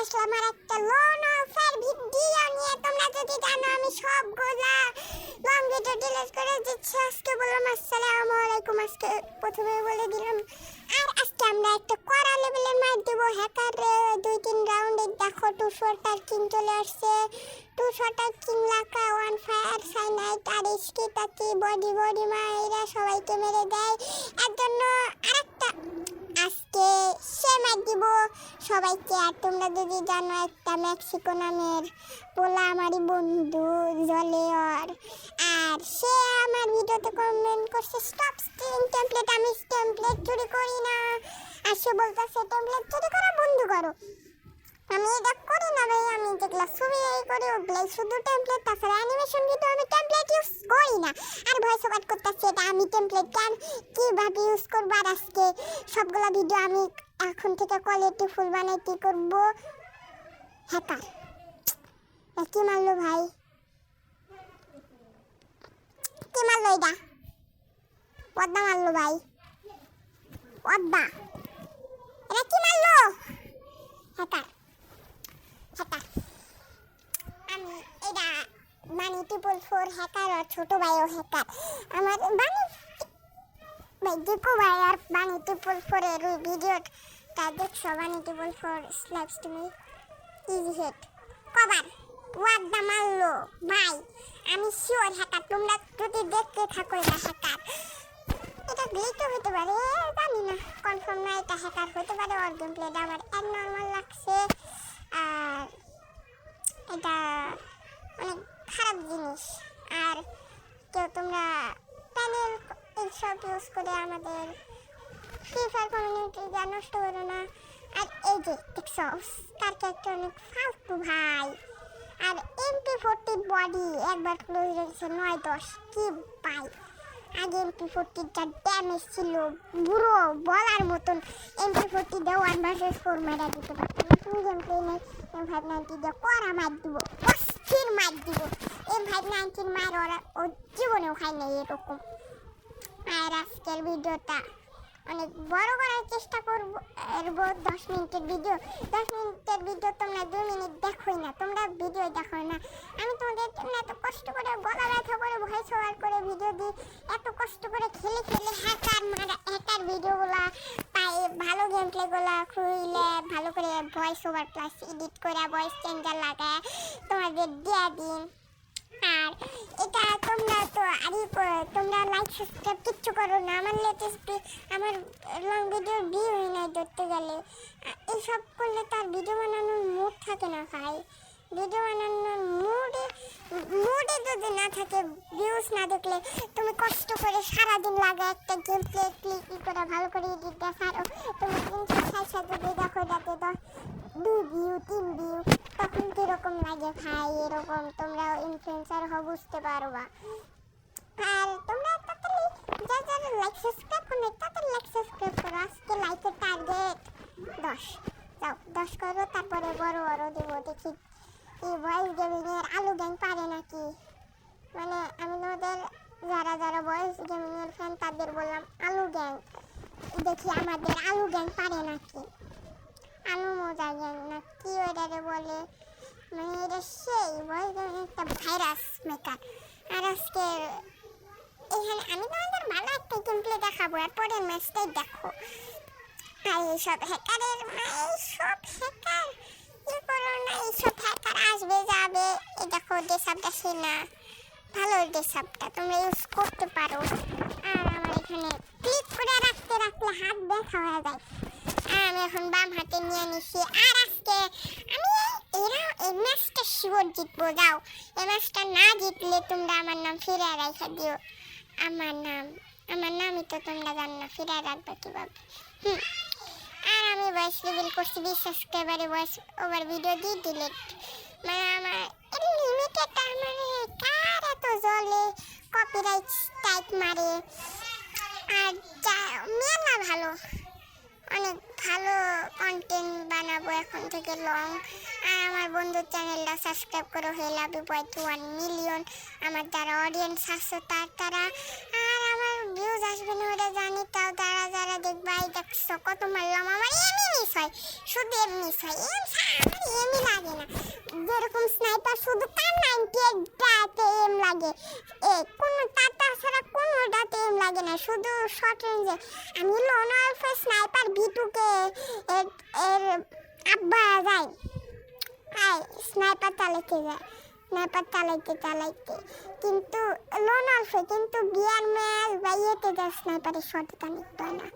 আসলাম আর একটা loan offer video নিয়ে। তোমরা যদি জানো আমি সবগুলা লং ভিডিও ডিলিট করে দিচ্ছি। আজকে বললাম আসসালামু আলাইকুম, আজকে প্রথমে বলে দিলাম। আর আজকে আমরা একটা কড়া লেভেলের মার দেব হ্যাকার 2-3 রাউন্ডে। দেখো 214 কিং চলে আসছে। 214 কিং লাকা ওয়ান ফায়ার সাইনাইট আর স্কিটাতি বডি মাইরা সবাইকে মেরে দেয়। এর জন্য আরেকটা আজকে সে মার দিব সবাইকে। আর তোমরা যদি জানো একটা মেক্সিকো নামের পোলা আমারই বন্ধু জলের, আর সে আমার ভিডিওতে কমেন্ট করছে স্টপ স্টিলিং টেমপ্লেট। আমি টেমপ্লেট চুরি করি না, আর সে বলতেছে টেমপ্লেট চুরি করা বন্ধ করো। আমি এটা করি না ভাই, আমি যেগুলো ছবি করি ওগুলাই শুধু টেমপ্লেট, তাছাড়া অ্যানিমেশন ভিডিও আমি টেমপ্লেট ইউজ করি না। আর ভয়েস ওভার করতেছি এটা আমি টেমপ্লেট কেন কীভাবে ইউজ করবো। আর আজকে সবগুলো ভিডিও আমি এখন থেকে কোয়ালিটি ফুল বানাইতে করবো। হ্যাকার কি মারলো ভাই, কি মারলো এটা? পদ্মা মারলো ভাই, পদ্মা এটা কি মারলো? হ্যাকার আমি এটা বানি 444 হ্যাকার আর ছোট ভাইও হ্যাকার। আমার বানি ভাই দেখো ভাই, আর বানি 444 এর ওই ভিডিওটা দেখছো? বানি 444 লাইভ স্ট্রিমে ইজি হেড কভার ওয়াদা মারলো ভাই। আমি শিওর হ্যাকার, তোমরা যদি দেখতে থাকো এটা হ্যাকার। এটা গ্লিচও হতে পারে, জানি না, কনফার্ম না এটা হ্যাকার হতে পারে। ওর গেম প্লেটা আমার নর্মাল লাগছে। আর এটা অনেক খারাপ জিনিস। আর কেউ তোমরা প্যানেল এইসব ইউজ করে আমাদের ফ্রি ফায়ার কমিউনিটিটা নষ্ট করো না। আর এই যে দেখছো তার ক্যারেক্টার অনেক ফালতু ভাই। আর MP40 বডি একবার ক্লোজ রেখেছে 9-10 কি ভাই। আগে MP40 যা ড্যামেজ ছিল পুরো বলার মতন। MP40 দিয়ে 1 vs 4 মারা দিতে পারতো। তুমি গেম প্লে নেই M590 দিয়ে কড়া মার দিব, অস্থির মার দিব। M590 মার ওরা ও জীবনেও খাই নাই এরকম। আর আজকের ভিডিওটা অনেক বড় করার চেষ্টা করবো। 10 মিনিটের ভিডিও, 10 মিনিটের ভিডিও তোমরা 2 মিনিট দেখোই না, তোমরা ভিডিও দেখো না। আমি তোমাদের জন্য এত কষ্ট করে গলা ব্যথা করে ভয়েস ওভার করে ভিডিও দিই, এত কষ্ট করে খেলে হ্যাকার ভিডিওগুলা পাই, ভালো গেম প্লেগুলা খুইলে ভালো করে ভয়েস ওভার প্লাস এডিট করে ভয়েস চেঞ্জার লাগায় তোমাদের দিয়ে দিন। আর এটা তোমরা তো তোমরা লাইক সাবস্ক্রাইব কিচ্ছু করো না। আমার লেটেস্ট আমার লং ভিডিও ভিউ হয় না ধরতে গেলে। এইসব করলে তার ভিডিও বানানোর মুড থাকে না ভাই। ভিডিও বানানোর মুডে যদি না থাকে, ভিউজ না দেখলে তুমি কষ্ট করে সারাদিন লাগে একটা গেম প্লে ক্লিক করে ভালো করে এডিট দেখারো। তুমি 360 যদি দেখো যাতে 2 ভিউ 3 ভিউ, তখন কীরকম লাগে ভাই। এরকম তোমরা ইনফ্লুয়েন্সার হও বুঝতে পারবা। আর তোমরা তাড়াতাড়ি যারা লাইক সাবস্ক্রাইব করো তাড়াতাড়ি লাইক সাবস্ক্রাইব করো। আজকে লাইকের টার্গেট 10। যাও 10 করো, তারপরে বড় দেবো। দেখি এই ভয়েস গেমিংয়ের আলু গ্যাং পারে নাকি। মানে আমি তোমাদের যারা ভয়েস গেমিংয়ের ফ্যান তাদের বললাম আলু গ্যাং, দেখি আমাদের আলু গ্যাং পারে নাকি। আলু মজা গ্যাং না কি ওইটারে বলে, মানে এটা সেই ভয়েস গেমিং একটা ভাইরাস মেকার। আর আজকে এখানে আমি তোমাদের ভালো একটা গেম প্লে দেখাবো, আর পরের ম্যাচটাই দেখো। আর এইসব হ্যাকারের এইসব হ্যাকার কি করো না, এইসব হ্যাকার আসবে যাবে। এই দেখো ডেসাপটা সে না ভালো, ডেসাপটা তোমরা ইউজ করতে পারো। আর আমার এখানে ক্লিক করে রাখলে হাত দেখা হয়ে যায়। আর আমি এখন বাম হাতে নিয়ে নিচ্ছি। আর আজকে আমি এই ম্যাচটা শিওর জিতবো। যাও এই ম্যাচটা না জিতলে তোমরা আমার নাম ফিরে রাখা দিও। আমার নামই তো তোমরা জানো না, ফিরে রাখবে কীভাবে। আর আমি ভয়েস রিভিল করছি 20 সাবস্ক্রাইবারে ভয়েস ওভার ভিডিও দিয়ে ডিলিট। মানে আমার লিমিটেড, আমার কার এত জ্বলে কপিরাইট টাইপ মারে। আর মেলা ভালো, অনেক ভালো কন্টেন্ট বানাবো এখন থেকে লং। আর আমার বন্ধুর চ্যানেলটা সাবস্ক্রাইব করো, হয়ে লাভ ইউ 1 মিলিয়ন। আমার যারা অডিয়েন্স আছে তারা। আর আমার ভিউ ভিউজ আসবে না ওটা জানি, তাও যারা যারা দেখবা এই দেখছো কত মারলাম, আমার এমনি মিস হয়, শুধু এমনি মিস হয়, আমার এমনি লাগে না। যেরকম স্নাইপার শুধু তার 98টাতে এম লাগে, কোনো টাটা ছাড়া কোনোটাতে এম লাগে না, শুধু শর্ট রেঞ্জে। আমি লোন আলফা স্নাইপার ভিটুকে এর আব্বা যায় স্নাইপার চালাইতে কিন্তু লোন আলফে কিন্তু বিয়ার ম্যাচ বা ইয়েতে যায় স্নাইপারের শর্ট কানেক্ট হয় না।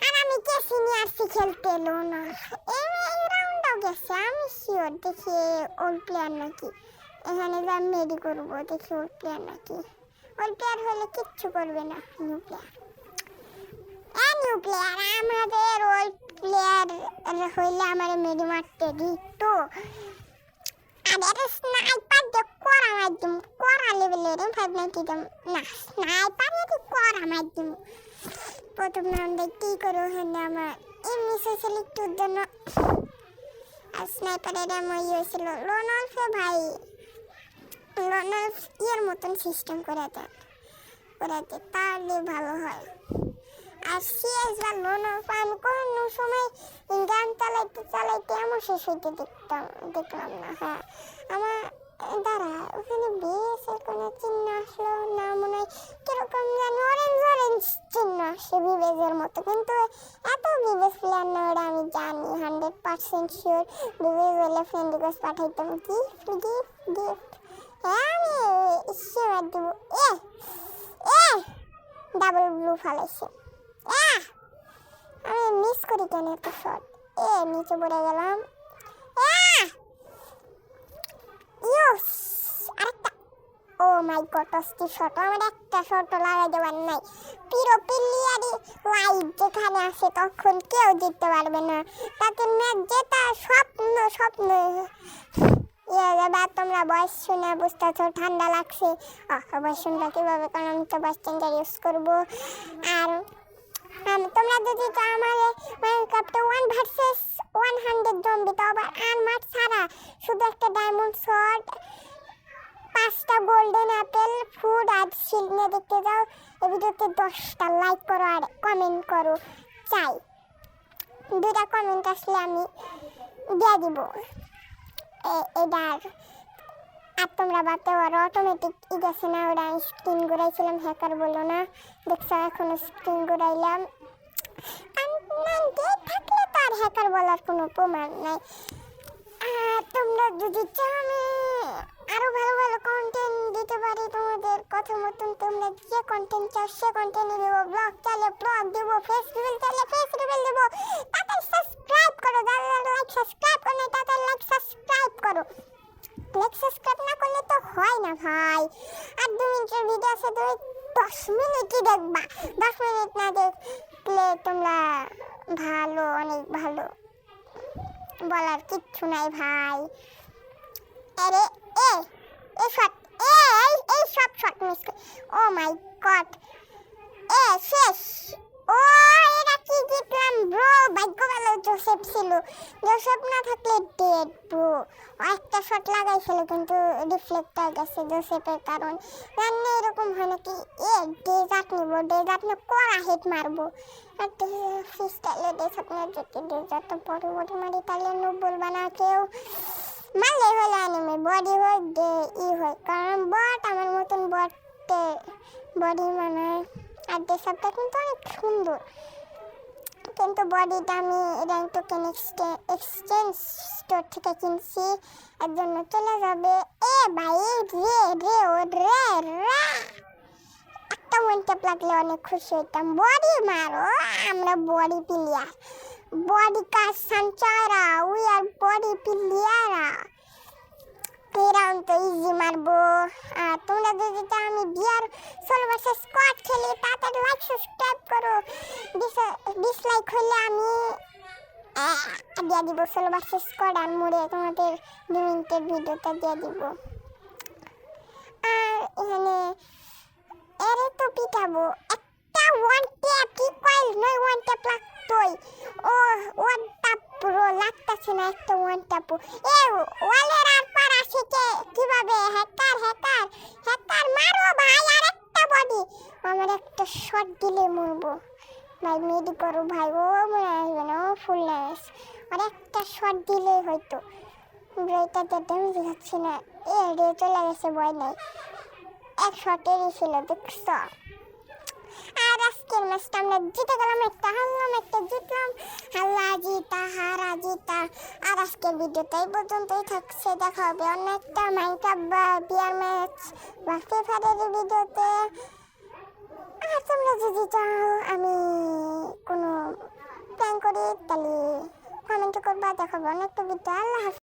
আর আমি কে সিনিয়রসি খেলতে লোন আলফে এই রাউন্ডও গেছে, আমি শিওর দেখি ওল্ড প্লেয়ার নাকি, এখানে যা মেডি করবো দেখি ওল্ড প্লেয়ার নাকি। ওল্ড প্লেয়ার হলে কিচ্ছু করবে না, নিউ প্লেয়ার আমাদের ওল্ড প্লেয়ার হইলে আমার মেডি মারতে দিত। আর স্নাইপার দিয়ে করা মাধ্যম, করা লেভেলের 590 দাম না, স্নাইপার দিয়ে করা মাধ্যম। প্রথম রাউন্ডে কি করে ওখানে আমার মিস হয়েছিল একটুর জন্য, আর স্নাইপারের এমন হয়েছিল। লোনলফে ভাই লোনলফ ইয়ের মতন সিস্টেম করাতে তাহলে ভালো হয়। আর সিএস বা লোনলফ আমি কোনো সময় গান চালাইতে এমন শেষ হইতে দেখলাম না। হ্যাঁ আমার দাঁড়া ওখানে বিএসের কোনো চিহ্ন আসলো না, মনে হয় কিরকম জানি অরেঞ্জ চিহ্ন আসে বিবেজের মতো, কিন্তু এত বিবেজ প্লেয়ার না ওরা আমি জানি 100% শিওর। বিবেজ হলে ফ্রেন্ড রিকোয়েস্ট পাঠাইতাম, গিফট হ্যাঁ আমি শিওর দিব। ডাবল ব্লু ফালাইছে, আমি মিস করি কেন এত শট, নিচে পড়ে গেলাম। আরেকটা, ও মাই গড অস্থির শট, আমার একটা শটও লাগাই দেওয়ার নাই। পিরো প্লেয়ারই লাইভ যেখানে আসে তখন কেউ জিততে পারবে না, তাদের ম্যাচ জেতা স্বপ্ন। এবার তোমরা বয়স শুনে বুঝতেছো ঠান্ডা লাগছে, বয়স শুনবা কীভাবে, কারণ আমি তো বাস চেঞ্জার ইউজ করবো। আর তোমরা যদি আমার মাইনক্রাফটে 1 ভার্সেস 100 জম্বি, তো আবার আর্মার ছাড়া শুধু একটা ডায়মন্ড শট, 5টা গোল্ডেন অ্যাপেল, ফুড আর শিল্ড নিয়ে দেখতে যাও। এই ভিডিওতে 10টা লাইক করো আর কমেন্ট করো, চাই 2টা কমেন্ট আসলে আমি দিয়ে দিব এটার। আর তোমরা ভাবতে পারো অটোমেটিক গেছে না, ওরা স্ক্রিন ঘুরাইছিলাম, হ্যাকার বলো না, দেখছো এখনো স্ক্রিন ঘুরাইলাম। থাকলে তো আর হ্যাকার বলার কোনো প্রমাণ নাই। আর তোমরা যদি চাও আমি আরো ভালো ভালো কন্টেন্ট দিতে পারি তোমাদের কথা মতন, তোমরা যে কন্টেন্ট চাও সে কন্টেন্ট দেবো, ব্লগ চাইলে ব্লগ দেবো, ফেস রিভিল চাইলে ফেস রিভিল দেবো। তাড়াতাড়ি সাবস্ক্রাইব করো, যারা লাইক সাবস্ক্রাইব করো না তাড়াতাড়ি লাইক সাবস্ক্রাইব করো। লাইক সাবস্ক্রাইব না করলে তো হয় না ভাই। আর 2 মিনিটের ভিডিও আছে, তুমি 10 মিনিটই দেখবা, 10 মিনিট না দেখলে তোমরা ভালো, অনেক ভালো, বলার কিচ্ছু নাই ভাই। আরে এই শট, এই সব শট মিস করে, ও মাই গড, শেষ। ও এটা কি জিতলাম ব্রো, ভাগ্য ভালো জোসেফ ছিল, জোসেফ না থাকলে ডেড ব্রো। একটা শট লাগাইছিল কিন্তু রিফ্লেক্ট হয়ে গেছে জোসেফের কারণ। রান্না এরকম হয় নাকি, ডেজার্ট নিবো, ডেজার্ট না কড়া হেড মারবো। আর ফ্রিস্টাইলে ডেজার্ট তো বড় মারি, তাহলে নুব বলবা না কেউ, মারলে হলে অ্যানিমে বডি হয় হয়, কারণ বট আমার মতন বটে বডি মানায়। আর ডেজার্টটা কিন্তু অনেক সুন্দর, কিন্তু বডিটা আমি র্যাঙ্ক টোকেন এক্সচেঞ্জ স্টোর থেকে কিনছি, এর জন্য চলে যাবে। ভাই একটা ওয়ানটেপ লাগলে অনেক খুশি হইতাম। বডি মারো, আমরা বডি প্লেয়ার, বডি কাজ সাঞ্চারা, উই আর বডি প্লেয়ার। এই রাউন্ড তো ইজি মারবো। আর তোমরা যদি চাও আমি বিয়ার সোলো ভার্সেস স্কোয়াড খেলি, তাড়াতাড়ি লাইক সাবস্ক্রাইব করো। 20 লাইক হলে আমি দিয়ে দিব সোলো ভার্সেস স্কোয়াড, আর মোড়ে তোমাদের 2 মিনিটের ভিডিওটা দিয়ে দিব। আর এখানে এরে তো পিটাবো, একটা ওয়ান ট্যাপ কি কইল নয়, ওয়ান ট্যাপ লাগতোই। ও ওয়ান ট্যাপ পুরো লাগতাছে না, একটা ওয়ান ট্যাপ। ওয়ালের আর পার আসে কিভাবে, হ্যাকার মারো ভাই, আর একটা বডি, আমার একটা শট দিলে মরবো। ভাই মেডি করো ভাই, ও মনে আসবে না, ও ফুল ড্যামেজ, আর একটা শট দিলেই হয়তো। ব্রেটাতে ড্যামেজ খাচ্ছি না, এ রে চলে গেছে, ভয় নাই, এক শটেরই ছিল, দেখছ। আর আজকের ম্যাচটা আমরা জিতে গেলাম, একটা হারলাম, একটা জিতলাম, হাল্লা জিতা হারা জিতা। আর আজকের ভিডিওটা এই পর্যন্তই থাকছে, দেখা হবে অন্য একটা মাইনক্রাফট বা বিয়ার ম্যাচ বা ফ্রি ফায়ারের ভিডিওতে। আর তোমরা যদি চাও আমি কোনো প্ল্যান করি তাহলে কমেন্ট করবা, দেখা হবে অন্য একটা ভিডিও। আল্লাহ হাফেজ।